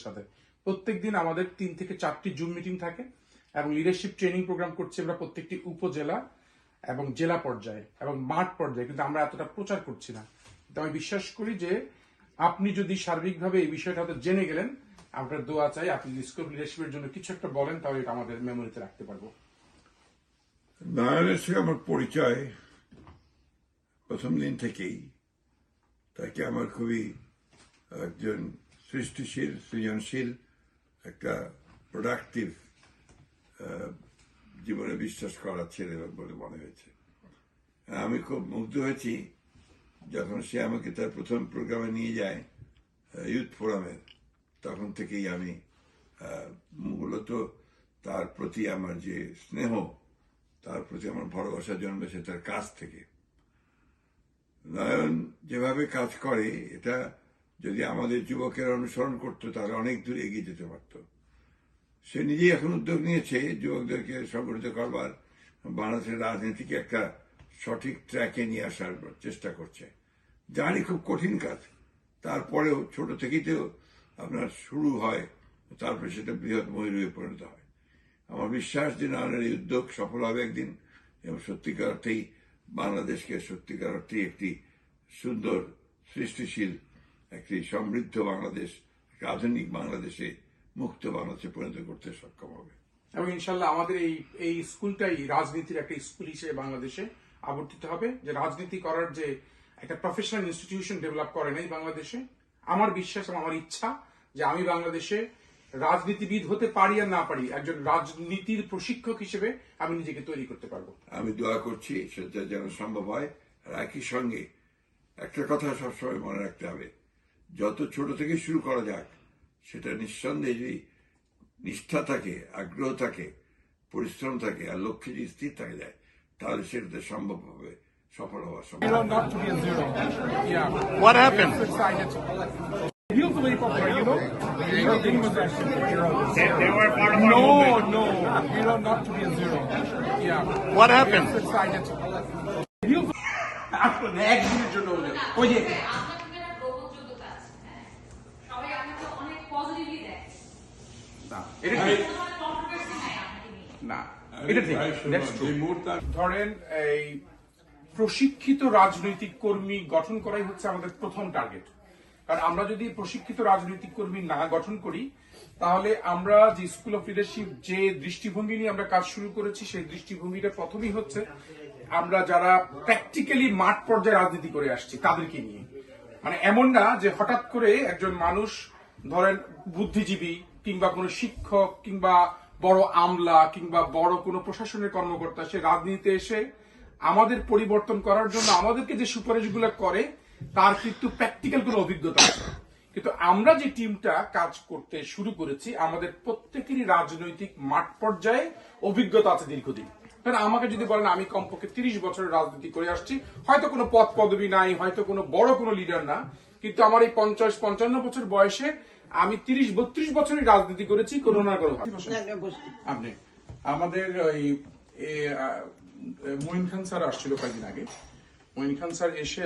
সাথে প্রত্যেকদিন আমাদের 3 থেকে 4টি জুম মিটিং থাকে এবং লিডারশিপ ট্রেনিং প্রোগ্রাম করছি আমরা প্রত্যেকটি উপজেলা এবং জেলা পর্যায়ে এবং মাঠ পর্যায়ে, কিন্তু আমরা এতটা প্রচার করছি না। কিন্তু আমি বিশ্বাস করি যে আপনি যদি সার্বিকভাবে এই বিষয়টা হয়তো জেনে গেলেন, আমরা দোয়া চাই আপনি স্কুল লিডারশিপের জন্য কিছু একটা বলেন, তাহলে এটা আমাদের মেমোরিতে রাখতে পারবো। নারায়ণের সঙ্গে আমার পরিচয় প্রথম দিন থেকেই। তাকে আমার খুবই একজন সৃষ্টিশীল, সৃজনশীল, একটা প্রোডাক্টিভ জীবনে বিশ্বাস করার ছেলে বলে মনে হয়েছে। আমি খুব মুগ্ধ হয়েছি যখন সে আমাকে তার প্রথম প্রোগ্রামে নিয়ে যায় ইউথ ফোরামের। তখন থেকেই আমি মূলত তার প্রতি আমার যে স্নেহ, তার প্রতি আমার ভালোবাসা জন্মেছে তার কাজ থেকে। নয়ন যেভাবে কাজ করে, এটা যদি আমাদের যুবকেরা অনুসরণ করতো তাহলে অনেক দূর এগিয়ে যেতে পারত। সে নিজেই এখন উদ্যোগ নিয়েছে যুবকদেরকে সংগঠিত করবার, বাংলাদেশের রাজনীতিকে একটা সঠিক ট্র্যাকে নিয়ে আসার চেষ্টা করছে। জানি খুব কঠিন কাজ, তারপরেও ছোট থেকেই তো আপনার শুরু হয়, তারপরে সেটা বৃহৎ ময়ূরে পরিণত হয়। আমার বিশ্বাস যে নারায়ণের এই উদ্যোগ সফল হবে একদিন, এবং সত্যিকার অর্থেই বাংলাদেশকে সত্যিকার অর্থেই একটি সুন্দর, সৃষ্টিশীল, একটি সমৃদ্ধ বাংলাদেশ, আধুনিক বাংলাদেশে, মুক্ত বাংলাদেশে পরিণত করতে সক্ষম হবে। এবং ইনশাল্লাহ আমাদের এই স্কুলটাই রাজনীতির একটা স্কুল হিসেবে বাংলাদেশে আবর্তিত হবে। যে রাজনীতি করার যে একটা প্রফেশনাল ইনস্টিটিউশন ডেভেলপ করে নাই বাংলাদেশে, আমার বিশ্বাস এবং আমার ইচ্ছা যে আমি বাংলাদেশে রাজনীতিবিদ হতে পারি আর না পারি, একজন রাজনীতির প্রশিক্ষক হিসেবে আমি নিজেকে তৈরি করতে পারবো। আমি দোয়া করছি সেটা যেন সম্ভব হয়। আর একই সঙ্গে একটা কথা সবসময় মনে রাখতে হবে, যত ছোট থেকে শুরু করা যাক, সেটা নিঃসন্দেহে যদি নিষ্ঠা থাকে, আগ্রহ থাকে, পরিশ্রম থাকে, আর লক্ষ্যে যদি স্থির থাকে যায়, তাহলে সেটাতে সম্ভব হবে, সফল হওয়া সম্ভব। Not to be a zero. Yeah. What happened? He'll believe up there, you know? They were part of our movement. No, not to be a zero. Yeah. What happened? Excited. He'll একদিনের জন্য ওই যে ধরেন এই প্রশিক্ষিত রাজনৈতিক কর্মী গঠন করাই হচ্ছে আমাদের প্রথম টার্গেট। কারণ আমরা যদি প্রশিক্ষিত রাজনৈতিক কর্মী না গঠন করি, তাহলে আমরা যে স্কুল অফ লিডারশিপ যে দৃষ্টিভঙ্গি নিয়ে আমরা কাজ শুরু করেছি, সেই দৃষ্টিভঙ্গিটা প্রথমেই হচ্ছে আমরা যারা প্র্যাকটিক্যালি মাঠ পর্যায়ে রাজনীতি করে আসছি তাদেরকে নিয়ে। মানে এমন না যে হঠাৎ করে একজন মানুষ, ধরেন বুদ্ধিজীবী কিংবা কোনো শিক্ষক কিংবা বড় আমলা কিংবা বড় কোনো প্রশাসনের কর্মকর্তা, সে রাজনীতিতে এসে আমাদের পরিবর্তন করার জন্য আমাদেরকে যে সুপারিশগুলো করে তার কিন্তু প্র্যাকটিক্যাল কোনো অভিজ্ঞতা আছে। কিন্তু আমরা যে টিমটা কাজ করতে শুরু করেছি, আমাদের প্রত্যেকেরই রাজনৈতিক মাঠ পর্যায়ে অভিজ্ঞতা আছে দীর্ঘদিন। কারণ আমাকে যদি বলেন আমি কমপক্ষে 30 বছরের রাজনীতি করে আসছি, হয়তো কোনো পদ পদবি নাই, হয়তো কোনো বড় কোনো লিডার না, কিন্তু আমার এই 50-55 বছর বয়সে আমি 30-32 বছরই রাজনীতি করেছি কোনো না কোনো। আপনি আমাদের ওই মঈন খান স্যার আসছিল কয়েকদিন আগে। মঈন খান স্যার এসে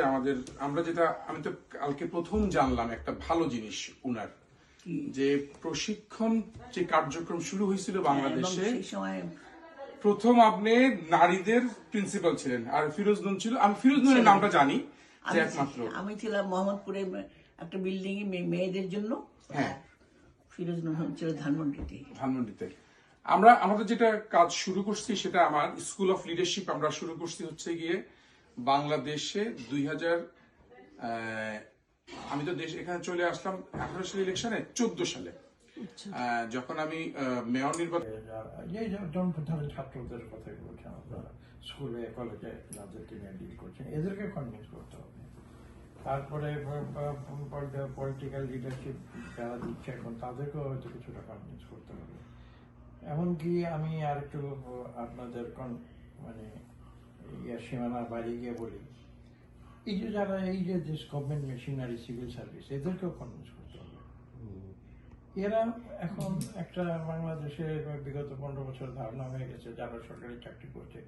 আমি তো কালকে প্রথম জানলাম একটা ভালো জিনিস উনার, যে প্রশিক্ষণ যে কার্যক্রম শুরু হয়েছিল বাংলাদেশে, প্রথম আপনি নারীদের প্রিন্সিপাল ছিলেন, আর ফিরোজ নুন ছিল। আমি ফিরোজ নুনের নামটা জানি যে একমাত্র। আমি ছিলাম মোহাম্মদপুরে একটা বিল্ডিং এ মেয়েদের জন্য। হ্যাঁ, ফিরোজ নুন ছিল ধানমন্ডিতে। আমরা আমাদের যেটা কাজ শুরু করছি সেটা আমার স্কুল অফ লিডারশিপ আমরা শুরু করছি হচ্ছে গিয়ে বাংলাদেশে 2000 আমি তো এখানে চলে আসলাম 18 সালে ইলেকশনে, 14 সালে যখন আমি মেয়র নির্বাচন। ছাত্রদের কথাই বলছেন, আপনারা স্কুলে কলেজে যাদেরকে নিয়ে ডিল করছেন, এদেরকে কনভিন্স করতে হবে। তারপরে পলিটিক্যাল লিডারশিপ যারা দিচ্ছে এখন, তাদেরকেও হয়তো কিছুটা কনভিন্স করতে হবে। এমনকি আমি আর একটু আপনাদের মানে সীমানার বাইরে গিয়ে বলি, এই যে যারা এই যে গভর্নমেন্ট মেশিনারি, সিভিল সার্ভিস, এদেরকেও কনভিন্স করতে হবে। এরা এখন একটা বাংলাদেশে বিগত 15 বছর ধারণা হয়ে গেছে যারা সরকারি চাকরি করছে,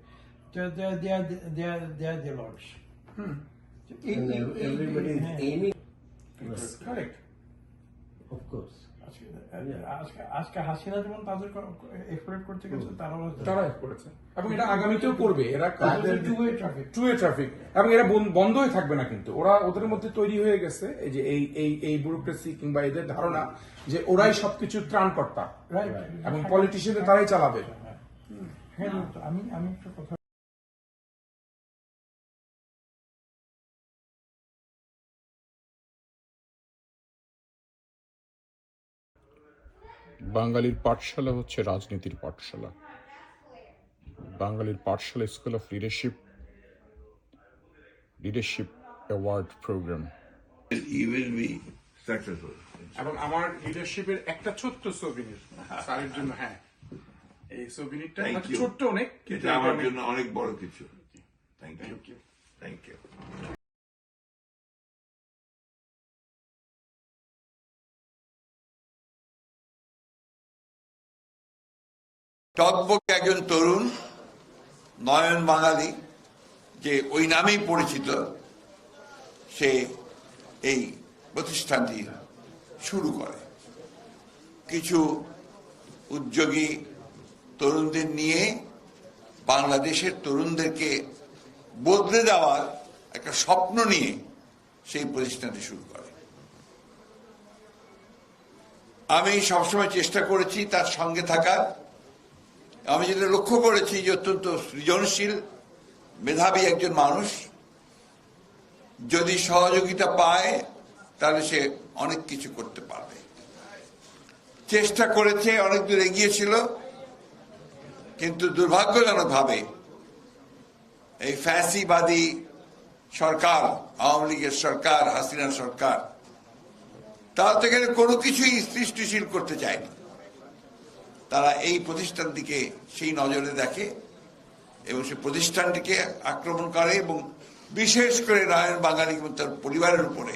আজকে হাসিনা যেমন তাদের এক্সপ্লোর করতে গেছে, তারা করেছে এবং এটা আগামীতেও করবে। এরা two way traffic two way traffic এবং এরা বন্ধ হয়ে থাকবে না, কিন্তু ওরা ওদের মধ্যে তৈরি হয়ে গেছে এই যে এই ব্যুরোক্রেসি কিংবা এদের ধারণা যে ওরাই সবকিছু ত্রাণকর্তা রাইট, এবং পলিটিশিয়ানদের তারাই চালাবে। হ্যাঁ, আমি একটা কথা বাঙালির পাঠশালা হচ্ছে রাজনীতির পাঠশালা। বাঙালির পাঠশালা school of leadership award program. You will be successful. এবং আমার লিডারশিপের একটা ছোট্ট সোভিনির স্যারের জন্য। হ্যাঁ, এই সোভিনিরটা Thank you. ছোট্ট অনেক, কিন্তু এটা আমার এটা জন্য অনেক বড় কিছু। Thank you, Thank you. Thank you. টকবকে একজন তরুণ নয়ন বাঙালি, যে ওই নামেই পরিচিত, সে এই প্রতিষ্ঠানটি শুরু করে। কিছু উদ্যোগী তরুণদের নিয়ে বাংলাদেশের তরুণদেরকে বদলে দেওয়ার একটা স্বপ্ন নিয়ে সেই প্রতিষ্ঠানটি শুরু করে। আমি সবসময় চেষ্টা করেছি তার সঙ্গে থাকার। আমি যেটা লক্ষ্য করেছি যে অত্যন্ত সৃজনশীল মেধাবী একজন মানুষ, যদি সহযোগিতা পায় তাহলে সে অনেক কিছু করতে পারবে। চেষ্টা করেছে, অনেক দূর এগিয়েছিল, কিন্তু দুর্ভাগ্যজনকভাবে এই ফ্যাসিবাদী সরকার, আওয়ামী লীগের সরকার, হাসিনার সরকার, তারা তো এখানে কোনো কিছুই সৃষ্টিশীল করতে চায়নি। তারা এই প্রতিষ্ঠানটিকে সেই নজরে দেখে এবং সেই প্রতিষ্ঠানটিকে আক্রমণ করে এবং বিশেষ করে নয়ন বাঙালি এবং তার পরিবারের উপরে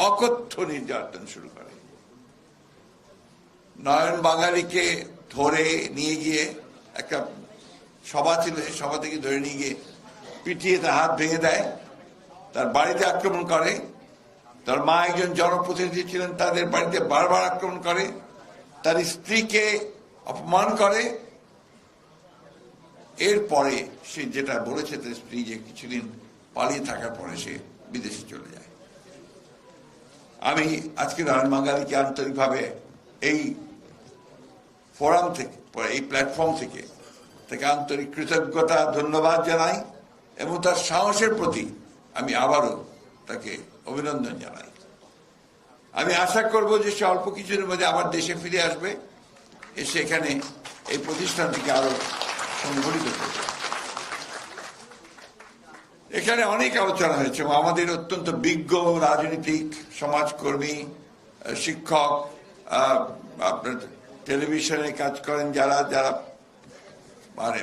অকথ্য নির্যাতন শুরু করে। নয়ন বাঙালিকে ধরে নিয়ে গিয়ে একটা সভা ছিল, সেই সভা থেকে ধরে নিয়ে গিয়ে পিটিয়ে তার হাত ভেঙে দেয়, তার বাড়িতে আক্রমণ করে। তার মা একজন জনপ্রতিনিধি ছিলেন, তাদের বাড়িতে বারবার আক্রমণ করে, তার স্ত্রীকে অপমান করে। এরপরে সে যেটা বলেছে, তার স্ত্রী যে কিছুদিন পালিয়ে থাকার পরে সে বিদেশে চলে যায়। আমি আজকে নয়ন বাঙালিকে আন্তরিকভাবে এই ফোরাম থেকে, এই প্ল্যাটফর্ম থেকে তাকে আন্তরিক কৃতজ্ঞতা, ধন্যবাদ জানাই এবং তার সাহসের প্রতি আমি আবারও তাকে অভিনন্দন জানাই। আমি আশা করব যে সে অল্প কিছুদিনের মধ্যে আবার দেশে ফিরে আসবে, এসে এখানে এই প্রতিষ্ঠানটিকে আরো সংগঠিত করবে। এখানে অনেক আলোচনা হয়েছে এবং আমাদের অত্যন্ত বিজ্ঞ রাজনীতিক, সমাজকর্মী, শিক্ষক, আপনার টেলিভিশনে কাজ করেন যারা যারা মানে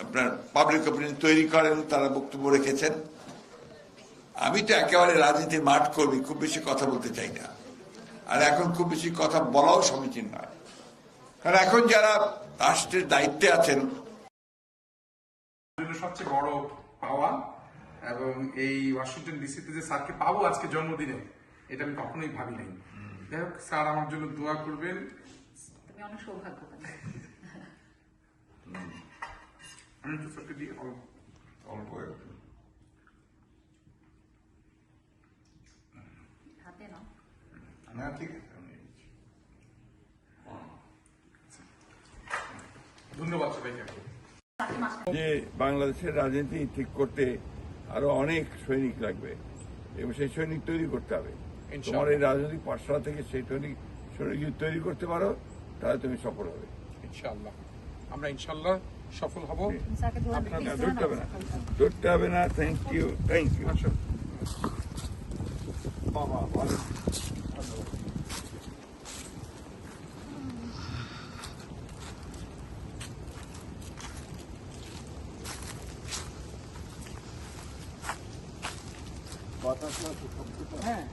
আপনার পাবলিক অপিনিয়ন তৈরি করেন, তারা বক্তব্য রেখেছেন। আমি তো একেবারে রাজনীতির মাঠ কর্মী, খুব বেশি কথা বলতে চাই না, আর এখন খুব বেশি কথা বলাও সমীচীন নয়, কারণ এখন যারা রাষ্ট্রের দায়িত্বে আছেন সবচেয়ে বড় পাওয়া। এবং এই ওয়াশিংটন ডিসিতে যে স্যারকে পাবো আজকে জন্মদিনে, এটা আমি কখনোই ভাবি নাই। যাই হোক, স্যার আমার জন্য দোয়া করবেন। তুমি অনেক সৌভাগ্যবান। আমি তো স্যারকে দিয়ে অল্প হাতে নাও। না, ঠিক আছে। ধন্যবাদ সবাইকে। যে বাংলাদেশের রাজনীতি ঠিক করতে আরো অনেক সৈনিক লাগবে এবং সেই সৈনিক তৈরি করতে হবে। তোমার এই রাজনৈতিক পাঠশালা থেকে সেই সৈনিক যদি তৈরি করতে পারো তাহলে তুমি সফল হবে ইনশাআল্লাহ। আমরা ইনশাআল্লাহ সফল হব। ধরতে হবে না। Thank you, thank you. বাবা ভালো। হ্যাঁ